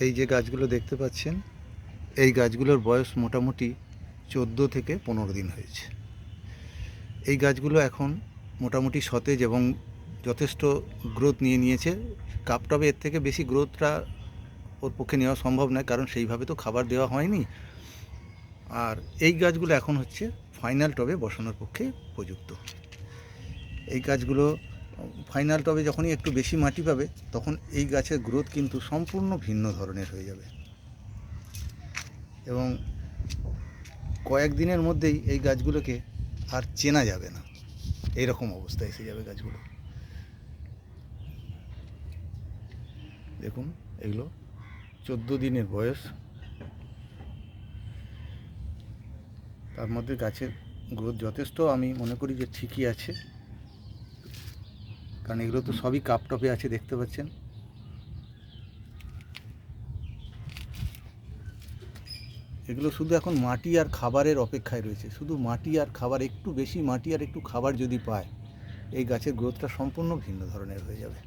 এই যে গাছগুলো দেখতে পাচ্ছেন, এই গাছগুলোর বয়স মোটামুটি 14 থেকে 15 দিন হয়েছে। এই গাছগুলো এখন মোটামুটি সতেজ এবং যথেষ্ট গ্রোথ নিয়েছে। কাপটবে এর থেকে বেশি গ্রোথটা ওর পক্ষে নেওয়া সম্ভব নয়, কারণ সেইভাবে তো খাবার দেওয়া হয়নি। আর এই গাছগুলো এখন হচ্ছে ফাইনাল টবে বসানোর পক্ষে উপযুক্ত। এই গাছগুলো ফাইনাল টবে যখনই একটু বেশি মাটি পাবে, তখন এই গাছের গ্রোথ কিন্তু সম্পূর্ণ ভিন্ন ধরনের হয়ে যাবে এবং কয়েকদিনের মধ্যেই এই গাছগুলোকে আর চেনা যাবে না, এইরকম অবস্থা এসে যাবে গাছগুলো। দেখুন, এগুলো 14 দিনের বয়স, তার মধ্যে গাছের গ্রোথ যথেষ্ট আমি মনে করি যে ঠিকই আছে, কারণ এগুলো তো সবই কাপটপে আছে, দেখতে পাচ্ছেন। এগুলো শুধু এখন মাটি আর খাবারের অপেক্ষায় রয়েছে, শুধু মাটি আর খাবার, একটু বেশি মাটি আর একটু খাবার যদি পায়, এই গাছের গ্রোথটা সম্পূর্ণ ভিন্ন ধরনের হয়ে যাবে।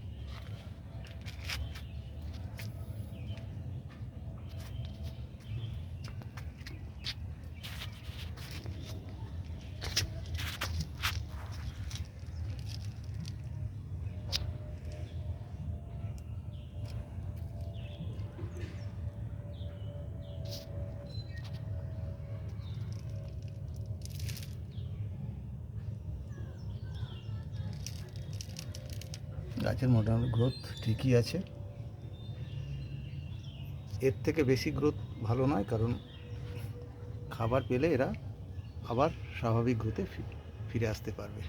গাছের মোটামুটি গ্রোথ ঠিকই আছে, এর থেকে বেশি গ্রোথ ভালো নয়, কারণ খাবার পেলে এরা আবার স্বাভাবিক গ্রোথে ফিরে আসতে পারবে।